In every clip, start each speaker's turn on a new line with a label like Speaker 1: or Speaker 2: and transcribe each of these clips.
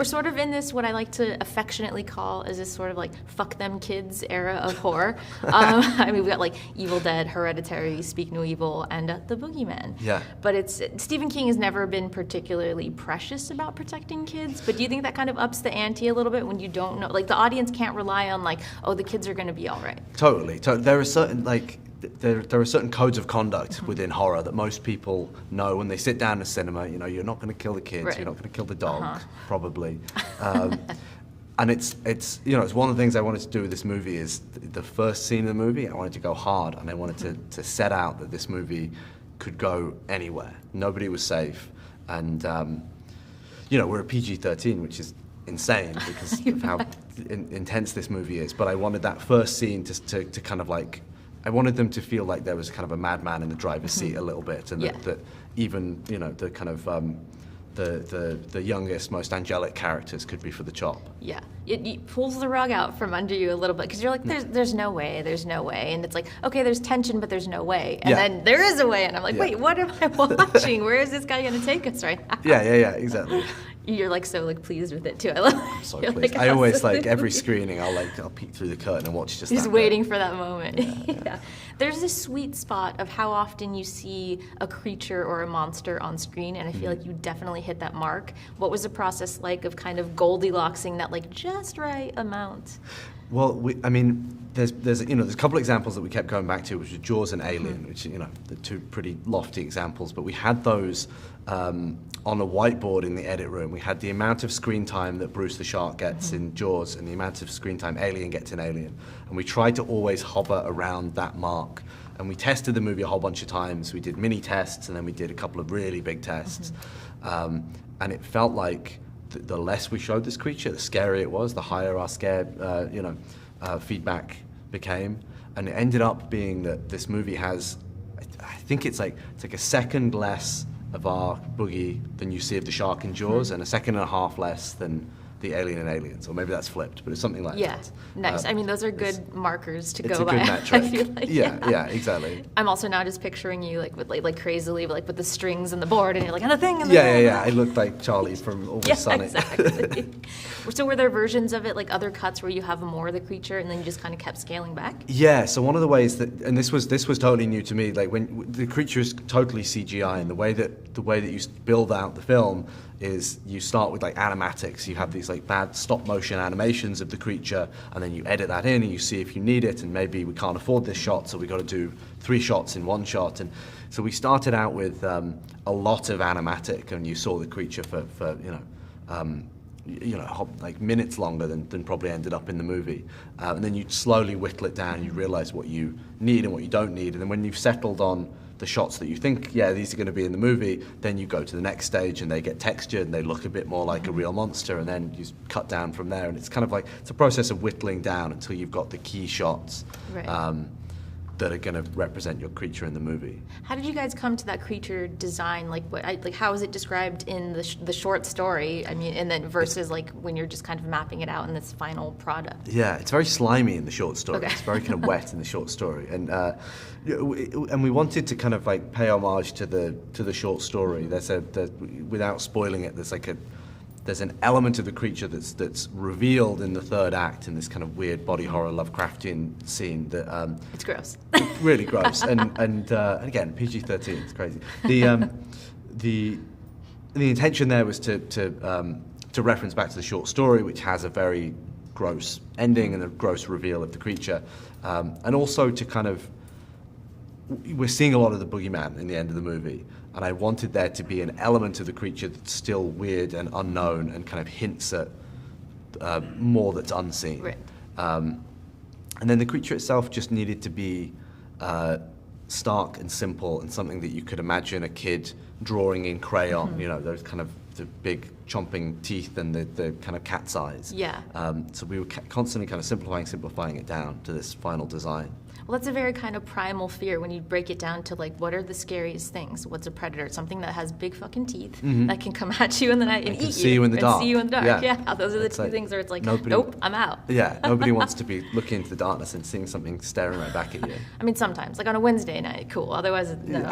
Speaker 1: We're sort of in this, what I like to affectionately call, is this sort of like fuck them kids era of horror. I mean, we got like Evil Dead, Hereditary, Speak No Evil, and The Boogeyman.
Speaker 2: Yeah.
Speaker 1: But Stephen King has never been particularly precious about protecting kids. But do you think that kind of ups the ante a little bit when you don't know, like the audience can't rely on like, oh, the kids are going to be all right?
Speaker 2: Totally. There are certain there are certain codes of conduct within horror that most people know when they sit down in a cinema. You know, you're not going to kill the kids,
Speaker 1: Right.
Speaker 2: you're not going to kill the dog, probably. And it's you know, it's one of the things I wanted to do with this movie is the first scene of the movie, I wanted to go hard, and I wanted to set out that this movie could go anywhere. Nobody was safe, and you know, we're a PG-13, which is insane because of how intense this movie is. But I wanted that first scene to kind of like, I wanted them to feel like there was kind of a madman in the driver's seat a little bit, and that even, you know, the kind of the youngest, most angelic characters could be for the chop.
Speaker 1: Yeah, it pulls the rug out from under you a little bit because you're like, there's no way, and it's like, okay, there's tension, but there's no way, and then there is a way, and I'm like, wait, what am I watching? Where is this guy going to take us right now?
Speaker 2: Yeah, exactly.
Speaker 1: You're like so like pleased with it too. I love it.
Speaker 2: I'm so pleased. I always like every screening. I'll peek through the curtain and watch just
Speaker 1: waiting for that moment. Yeah. There's this sweet spot of how often you see a creature or a monster on screen, and I feel like you definitely hit that mark. What was the process like of kind of Goldilocksing that like just right amount?
Speaker 2: Well, I mean, there's a couple of examples that we kept going back to, which were Jaws and Alien, which, you know, the two pretty lofty examples, but we had those on a whiteboard in the edit room. We had the amount of screen time that Bruce the Shark gets in Jaws and the amount of screen time Alien gets in Alien, and we tried to always hover around that mark. And we tested the movie a whole bunch of times. We did mini tests, and then we did a couple of really big tests, and it felt like the less we showed this creature, the scarier it was, the higher our scare, feedback became. And it ended up being that this movie has, I think it's like a second less of our boogie than you see of the shark in Jaws, and a second and a half less than the Alien in Aliens, or maybe that's flipped, but it's something like that.
Speaker 1: Yeah, nice. I mean, those are good markers to go by.
Speaker 2: It's a good metric.
Speaker 1: I feel like,
Speaker 2: yeah, exactly.
Speaker 1: I'm also now just picturing you like with like crazily, like with the strings and the board, and you're like, and the thing, and the
Speaker 2: yeah. I looked like Charlie from Always Sunny.
Speaker 1: Exactly. So were there versions of it, like other cuts where you have more of the creature, and then you just kind of kept scaling back?
Speaker 2: Yeah. So one of the ways that, and this was totally new to me, like when the creature is totally CGI, and the way that you build out the film is you start with like animatics. You have these like bad stop motion animations of the creature, and then you edit that in and you see if you need it, and maybe we can't afford this shot, so we got to do 3 shots in 1 shot. And so we started out with a lot of animatic, and you saw the creature for like minutes longer than probably ended up in the movie. And then you slowly whittle it down, you realize what you need and what you don't need, and then when you've settled on the shots that you think, these are going to be in the movie, then you go to the next stage and they get textured and they look a bit more like a real monster, and then you cut down from there. And it's kind of like, it's a process of whittling down until you've got the key shots that are going to represent your creature in the movie.
Speaker 1: How did you guys come to that creature design? Like how is it described in the short story? I mean, and then versus like when you're just kind of mapping it out in this final product.
Speaker 2: Yeah, it's very slimy in the short story.
Speaker 1: Okay.
Speaker 2: It's very kind of wet in the short story, and we wanted to kind of like pay homage to the short story. Without spoiling it, there's an element of the creature that's revealed in the third act in this kind of weird body horror Lovecraftian scene that
Speaker 1: it's gross.
Speaker 2: Really gross, and again PG-13. It's crazy. The intention there was to reference back to the short story, which has a very gross ending and a gross reveal of the creature, and also to kind of, we're seeing a lot of the boogeyman in the end of the movie. And I wanted there to be an element of the creature that's still weird and unknown and kind of hints at more that's unseen.
Speaker 1: Right.
Speaker 2: And then the creature itself just needed to be stark and simple and something that you could imagine a kid drawing in crayon, those kind of the big chomping teeth and the kind of cat's eyes.
Speaker 1: Yeah.
Speaker 2: So we were constantly kind of simplifying it down to this final design.
Speaker 1: Well, that's a very kind of primal fear when you break it down to like, what are the scariest things? What's a predator? Something that has big fucking teeth that can come at you in the night and eat you.
Speaker 2: See you in the dark.
Speaker 1: See you in the dark.
Speaker 2: Yeah.
Speaker 1: Those are the two things where it's like, nope, I'm out.
Speaker 2: Yeah, nobody wants to be looking into the darkness and seeing something staring right back at you.
Speaker 1: I mean, sometimes, like on a Wednesday night, cool. Otherwise, no.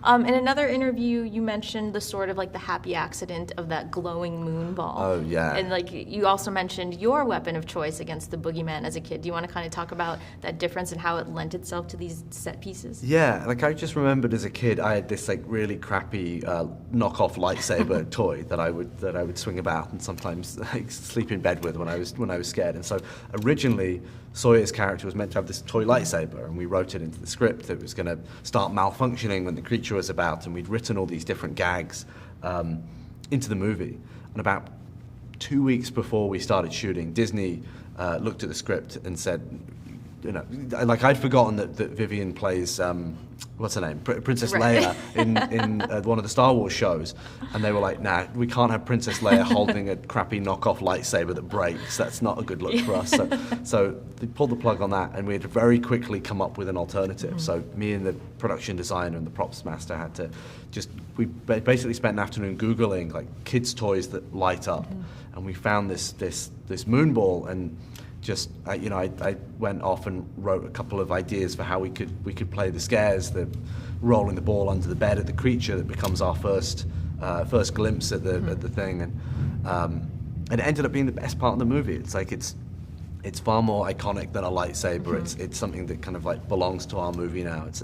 Speaker 1: In another interview, you mentioned the sort of like the happy accident of that glowing moon ball.
Speaker 2: Oh, yeah.
Speaker 1: And like you also mentioned your weapon of choice against the boogeyman as a kid. Do you want to kind of talk about that difference and how it lent itself to these set pieces?
Speaker 2: Yeah, like I just remembered as a kid, I had this like really crappy knockoff lightsaber toy that I would swing about and sometimes like, sleep in bed with when I was scared. And so originally, Sawyer's character was meant to have this toy lightsaber, and we wrote it into the script that it was going to start malfunctioning when the creature was about, and we'd written all these different gags into the movie. And about 2 weeks before we started shooting, Disney looked at the script and said, you know, like I'd forgotten that Vivian plays what's her name, Princess Leia in one of the Star Wars shows, and they were like, nah, we can't have Princess Leia holding a crappy knockoff lightsaber that breaks. That's not a good look for us. So they pulled the plug on that, and we had to very quickly come up with an alternative. Mm-hmm. So me and the production designer and the props master had to we basically spent an afternoon Googling like kids' toys that light up, mm-hmm. and we found this moon ball, and just I went off and wrote a couple of ideas for how we could play the scares, the rolling the ball under the bed at the creature that becomes our first glimpse at the thing, and it ended up being the best part of the movie. It's like it's far more iconic than a lightsaber. Mm-hmm. It's something that kind of like belongs to our movie now. It's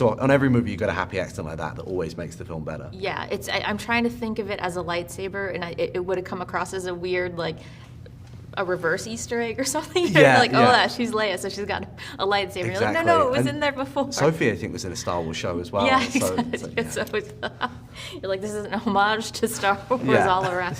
Speaker 2: on every movie you got a happy accident like that always makes the film better.
Speaker 1: Yeah, I'm trying to think of it as a lightsaber, and it would have come across as a weird like a reverse Easter egg or something.
Speaker 2: Yeah,
Speaker 1: like, oh, she's Leia, so she's got a lightsaber.
Speaker 2: Exactly.
Speaker 1: You're like, no, it was in there before.
Speaker 2: Sophie, I think, was in a Star Wars show as well.
Speaker 1: Yeah,
Speaker 2: so
Speaker 1: exactly. So you're like, this is an homage to Star Wars all around.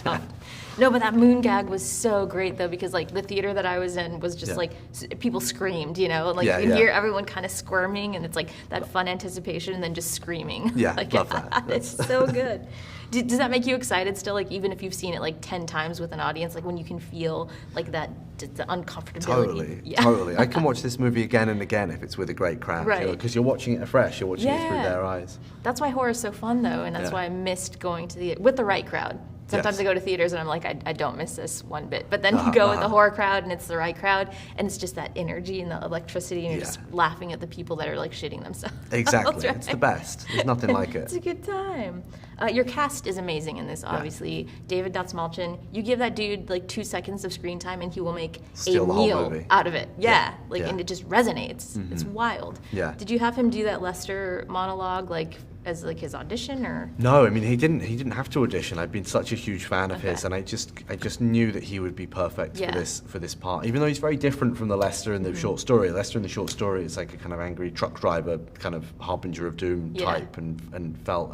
Speaker 1: No, but that moon gag was so great though, because like the theater that I was in was just like people screamed, you know, like you can hear everyone kind of squirming, and it's like that fun anticipation and then just screaming.
Speaker 2: Yeah,
Speaker 1: like,
Speaker 2: love that.
Speaker 1: It's so good. Does that make you excited still? Like even if you've seen it like 10 times with an audience, like when you can feel like that the uncomfortability.
Speaker 2: Totally. I can watch this movie again and again if it's with a great crowd,
Speaker 1: right?
Speaker 2: Because you're watching it afresh. You're watching it through their eyes.
Speaker 1: That's why horror is so fun though, and that's why I missed going to with the right crowd. Sometimes I go to theaters and I'm like, I don't miss this one bit. But then you go with the horror crowd and it's the right crowd, and it's just that energy and the electricity, and you're just laughing at the people that are like shitting themselves.
Speaker 2: Exactly.
Speaker 1: Right?
Speaker 2: It's the best. There's nothing like it.
Speaker 1: It's a good time. Your cast is amazing in this, obviously. David Malchin, you give that dude like 2 seconds of screen time and he will make a meal out of it. And it just resonates. Mm-hmm. It's wild. Yeah. Did you have him do that Lester monologue like as like his audition, or?
Speaker 2: No, I mean he didn't have to audition. I've been such a huge fan of his, and I just knew that he would be perfect for this part. Even though he's very different from the Lester in the short story. Lester in the short story is like a kind of angry truck driver, kind of harbinger of doom type, and felt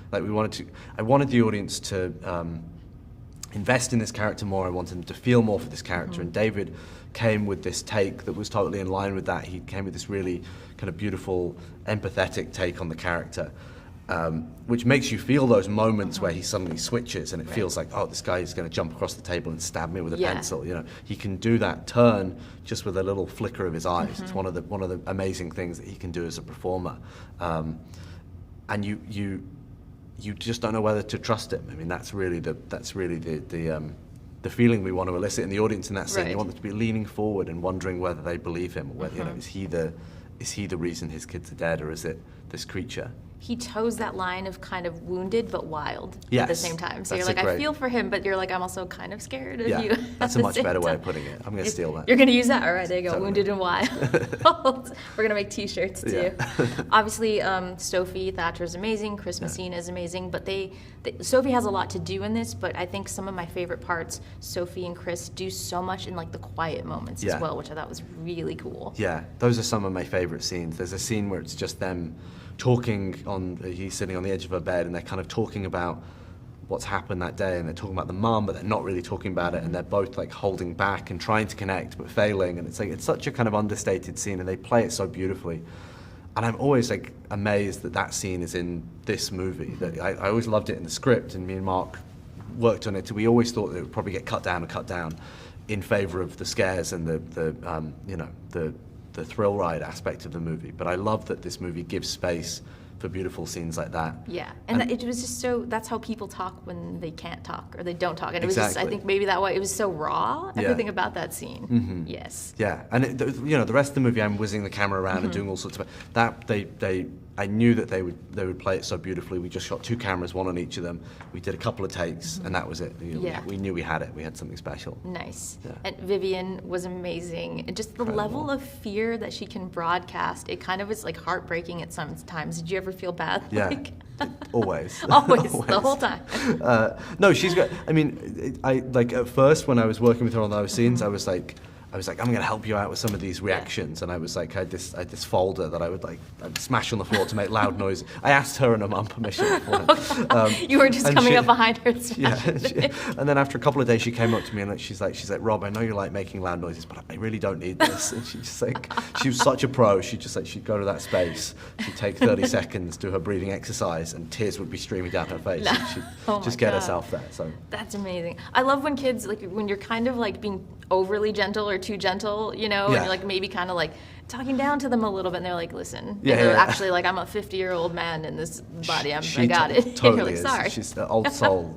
Speaker 2: like I wanted the audience to invest in this character more. I wanted them to feel more for this character, and David came with this take that was totally in line with that. He came with this really kind of beautiful, empathetic take on the character, which makes you feel those moments where he suddenly switches, and it feels like, oh, this guy is going to jump across the table and stab me with a pencil. You know, he can do that turn just with a little flicker of his eyes. It's one of the amazing things that he can do as a performer, and you just don't know whether to trust him. I mean, that's really the feeling we want to elicit in the audience in that scene. You want them to be leaning forward and wondering whether they believe him, or whether is he the reason his kids are dead, or is it this creature?
Speaker 1: He toes that line of kind of wounded but wild at the same time. So you're like, I feel for him, but you're like, I'm also kind of scared of you.
Speaker 2: That's a much better way of putting it. I'm going to steal that.
Speaker 1: You're going to use that? All right, there you go. Totally. Wounded and wild. We're going to make t-shirts too. Obviously, Sophie Thatcher is amazing. Chris Messina is amazing. But Sophie has a lot to do in this, but I think some of my favorite parts, Sophie and Chris do so much in like the quiet moments as well, which I thought was really cool.
Speaker 2: Yeah, those are some of my favorite scenes. There's a scene where it's just them talking he's sitting on the edge of her bed, and they're kind of talking about what's happened that day, and they're talking about the mum, but they're not really talking about it, and they're both like holding back and trying to connect but failing, and it's such a kind of understated scene, and they play it so beautifully. And I'm always like amazed that scene is in this movie. That I always loved it in the script, and me and Mark worked on it. We always thought that it would probably get cut down in favor of the scares and the thrill ride aspect of the movie. But I love that this movie gives space for beautiful scenes like that.
Speaker 1: Yeah, and it was just so, that's how people talk when they can't talk or they don't talk. And it was just, I think maybe that way, it was so raw, everything about that scene. Yes.
Speaker 2: Yeah, and the rest of the movie, I'm whizzing the camera around and doing all sorts of, that they I knew that they would play it so beautifully. We just shot 2 cameras, one on each of them. We did a couple of takes, and that was it. You know,
Speaker 1: Yeah.
Speaker 2: we knew we had it. We had something special.
Speaker 1: Nice.
Speaker 2: Yeah.
Speaker 1: And Vivian was amazing. And just the
Speaker 2: Incredible.
Speaker 1: level of fear that she can broadcast, it kind of is like heartbreaking at some times. Did you ever feel bad?
Speaker 2: Yeah,
Speaker 1: Like,
Speaker 2: always.
Speaker 1: always, the whole time.
Speaker 2: No, she's great. I mean, I like at first when I was working with her on those scenes, I was like, I'm going to help you out with some of these reactions, and I was like, I had this folder that I'd smash on the floor to make loud noise. I asked her and her mum permission.
Speaker 1: You were just
Speaker 2: and
Speaker 1: coming
Speaker 2: she-
Speaker 1: up behind her and
Speaker 2: Yeah,
Speaker 1: smashing it.
Speaker 2: and then after a couple of days, she came up to me and she's like, Rob, I know you like making loud noises, but I really don't need this. And she was such a pro. She'd go to that space, she'd take 30 seconds, do her breathing exercise, and tears would be streaming down her face. And she'd
Speaker 1: Oh my
Speaker 2: just get
Speaker 1: God.
Speaker 2: herself there. So
Speaker 1: That's amazing. I love when kids, like when you're kind of like being overly gentle or too gentle, you know, and
Speaker 2: Yeah.
Speaker 1: you're like maybe kind of like talking down to them a little bit, and they're like, listen.
Speaker 2: Yeah,
Speaker 1: and they're
Speaker 2: yeah.
Speaker 1: actually like, I'm a 50-year-old man in this body. I
Speaker 2: she
Speaker 1: got it.
Speaker 2: totally
Speaker 1: You're like,
Speaker 2: is.
Speaker 1: sorry.
Speaker 2: She's an old soul.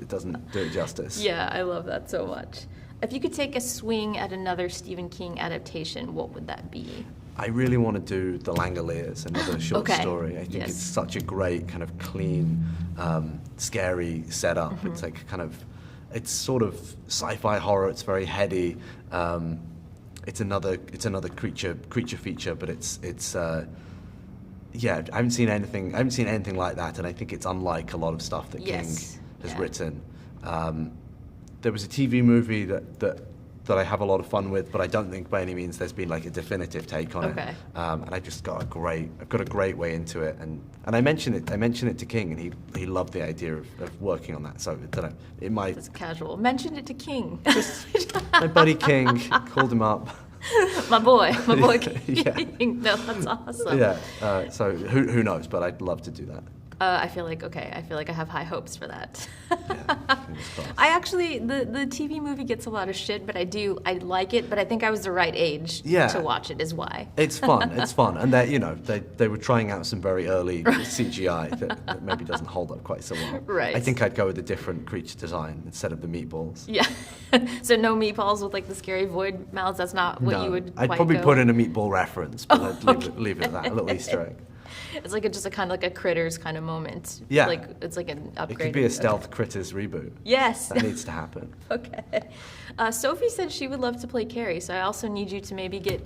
Speaker 2: It doesn't do it justice.
Speaker 1: Yeah, I love that so much. If you could take a swing at another Stephen King adaptation, what would that be?
Speaker 2: I really want to do The Langoliers, another short
Speaker 1: Okay.
Speaker 2: story. I think
Speaker 1: Yes.
Speaker 2: it's such a great kind of clean, scary setup.
Speaker 1: Mm-hmm.
Speaker 2: It's like kind of, it's sort of sci-fi horror. It's very heady. It's another creature feature, but it's yeah. I haven't seen anything like that, and I think it's unlike a lot of stuff that
Speaker 1: Yes.
Speaker 2: King has
Speaker 1: Yeah.
Speaker 2: written. There was a TV movie that I have a lot of fun with, but I don't think by any means there's been like a definitive take on
Speaker 1: Okay.
Speaker 2: it. And I just got I've got a great way into it, and I mentioned it to King, and he loved the idea of working on that. So I don't know, it might.
Speaker 1: It's casual. Mentioned it to King.
Speaker 2: My buddy King called him up.
Speaker 1: my boy
Speaker 2: Yeah.
Speaker 1: King. No, that's awesome.
Speaker 2: Yeah. So who knows? But I'd love to do that.
Speaker 1: I feel like I have high hopes for that.
Speaker 2: Yeah, fingers crossed.
Speaker 1: I actually, the TV movie gets a lot of shit, but I like it, but I think I was the right age
Speaker 2: Yeah.
Speaker 1: to watch it is why.
Speaker 2: It's fun. And they were trying out some very early CGI that maybe doesn't hold up quite so well.
Speaker 1: Right.
Speaker 2: I think I'd go with a different creature design instead of the meatballs.
Speaker 1: Yeah. So no meatballs with like the scary void mouths, that's not what you would
Speaker 2: I'd
Speaker 1: quite
Speaker 2: probably
Speaker 1: go
Speaker 2: put
Speaker 1: with?
Speaker 2: in a meatball reference, but I'd leave it at that, a little Easter egg.
Speaker 1: It's like just a kind of like a Critters kind of moment.
Speaker 2: Yeah.
Speaker 1: Like it's like an upgrade.
Speaker 2: It could be a Stealth Critters reboot.
Speaker 1: Yes.
Speaker 2: That needs to happen.
Speaker 1: Okay. Sophie said she would love to play Carrie, so I also need you to maybe get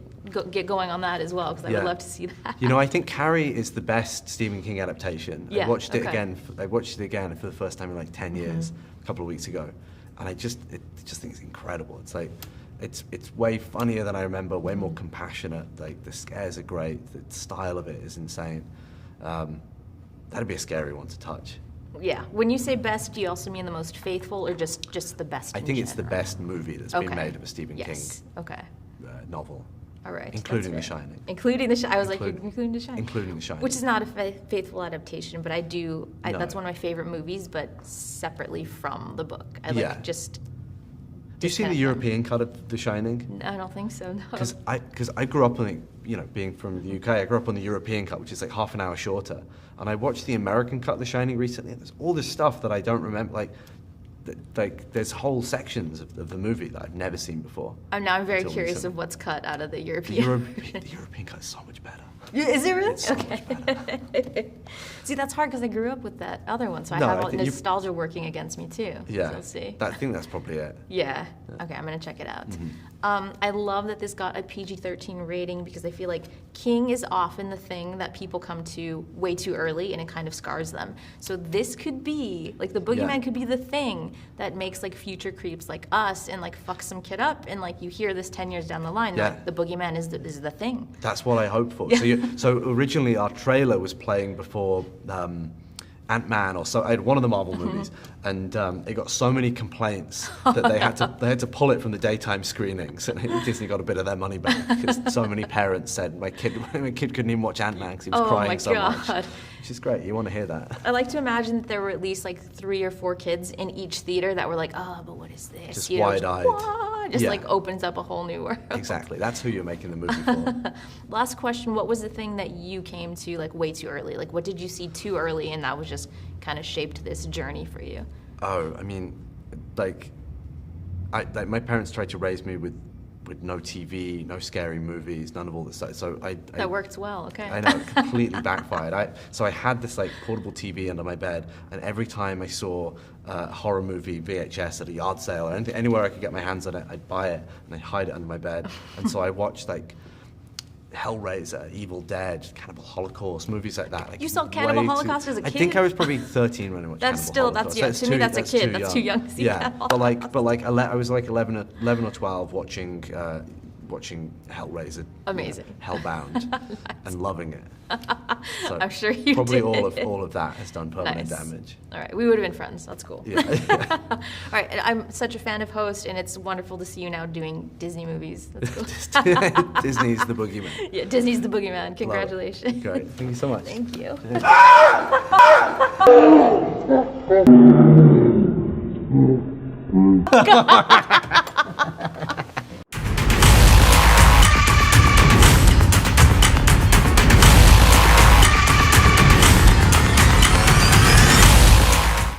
Speaker 1: going on that as well, because I
Speaker 2: Yeah.
Speaker 1: would love to see that.
Speaker 2: You know, I think Carrie is the best Stephen King adaptation.
Speaker 1: Yeah,
Speaker 2: I watched it
Speaker 1: okay.
Speaker 2: again. I watched it again for the first time in like 10 years, a couple of weeks ago, and I just think it's incredible. It's like, it's way funnier than I remember, way more compassionate. Like the scares are great. The style of it is insane. That'd be a scary one to touch.
Speaker 1: Yeah. When you say best, do you also mean the most faithful, or just the best?
Speaker 2: I
Speaker 1: in
Speaker 2: think it's the
Speaker 1: general?
Speaker 2: best movie that's been
Speaker 1: Okay.
Speaker 2: made of a Stephen
Speaker 1: Yes. Okay.
Speaker 2: King novel,
Speaker 1: All right.
Speaker 2: including The
Speaker 1: that's fair.
Speaker 2: Shining.
Speaker 1: Including the I was like,
Speaker 2: Include-
Speaker 1: including the Shining.
Speaker 2: Including The Shining.
Speaker 1: Which is not a faithful adaptation, but
Speaker 2: No.
Speaker 1: that's one of my favorite movies, but separately from the book. I like
Speaker 2: Yeah.
Speaker 1: just.
Speaker 2: Have you seen the
Speaker 1: detest them.
Speaker 2: European cut of The Shining?
Speaker 1: I don't think so. No.
Speaker 2: Because I grew up on being from the UK, I grew up on the European cut, which is like half an hour shorter. And I watched the American cut of The Shining recently, and there's all this stuff that I don't remember. Like there's whole sections of the movie that I've never seen before.
Speaker 1: I'm very
Speaker 2: until
Speaker 1: curious
Speaker 2: recently.
Speaker 1: of what's cut out of the
Speaker 2: The,
Speaker 1: European. version.
Speaker 2: the European cut is so much better.
Speaker 1: Is it really?
Speaker 2: It's so
Speaker 1: Okay.
Speaker 2: much
Speaker 1: See, that's hard because I grew up with that other one, so
Speaker 2: No,
Speaker 1: I
Speaker 2: I
Speaker 1: have all
Speaker 2: think you-
Speaker 1: nostalgia working against me too.
Speaker 2: Yeah,
Speaker 1: So we'll see.
Speaker 2: I think that's probably it.
Speaker 1: Yeah. Okay, I'm gonna check it out. I love that this got a PG-13 rating because I feel like King is often the thing that people come to way too early and it kind of scars them. So this could be like the boogeyman
Speaker 2: Yeah.
Speaker 1: could be the thing that makes like future creeps like us and like fuck some kid up, and like you hear this 10 years down the line,
Speaker 2: Yeah.
Speaker 1: like the boogeyman is the thing.
Speaker 2: That's what I hope for.
Speaker 1: Yeah.
Speaker 2: So originally our trailer was playing before Ant-Man or so. I had one of the Marvel movies, and it got so many complaints that they had to pull it from the daytime screenings, and Disney got a bit of their money back because so many parents said my kid couldn't even watch Ant-Man because he was
Speaker 1: Oh
Speaker 2: crying
Speaker 1: my
Speaker 2: so
Speaker 1: God.
Speaker 2: much. Which is great. You want to hear that?
Speaker 1: I like to imagine that there were at least like 3 or 4 kids in each theater that were like, oh, but what is this?
Speaker 2: Just
Speaker 1: You know,
Speaker 2: wide-eyed.
Speaker 1: "What?" Just
Speaker 2: Yeah.
Speaker 1: like opens up a whole new world.
Speaker 2: Exactly. That's who you're making the movie for.
Speaker 1: Last question, what was the thing that you came to like way too early? Like what did you see too early and that was just kind of shaped this journey for you?
Speaker 2: Oh, I mean, like my parents tried to raise me with with no TV, no scary movies, none of all this stuff. So
Speaker 1: That worked well, okay.
Speaker 2: I know, it completely backfired. So I had this like portable TV under my bed, and every time I saw a horror movie VHS at a yard sale or anywhere I could get my hands on it, I'd buy it and I'd hide it under my bed. And so I watched like Hellraiser, Evil Dead, Cannibal Holocaust, movies like that. Like
Speaker 1: You saw Cannibal Holocaust as a kid?
Speaker 2: I think I was probably 13 when I watched
Speaker 1: That's
Speaker 2: Cannibal
Speaker 1: still,
Speaker 2: Holocaust.
Speaker 1: that's, to me, that's a kid. That's too young to see Cannibal
Speaker 2: but I was like 11 or 12 watching Hellraiser.
Speaker 1: Amazing.
Speaker 2: Hellbound.
Speaker 1: Nice.
Speaker 2: And loving it. So
Speaker 1: I'm sure you
Speaker 2: probably
Speaker 1: did.
Speaker 2: all of that has done permanent
Speaker 1: Nice.
Speaker 2: damage.
Speaker 1: All right, we would have been friends. That's cool.
Speaker 2: Yeah.
Speaker 1: All right, and I'm such a fan of Host, and it's wonderful to see you now doing Disney movies. That's cool.
Speaker 2: Disney's the boogeyman.
Speaker 1: Yeah, Disney's the boogeyman. Congratulations.
Speaker 2: Great. Thank you so much.
Speaker 1: Thank you. God.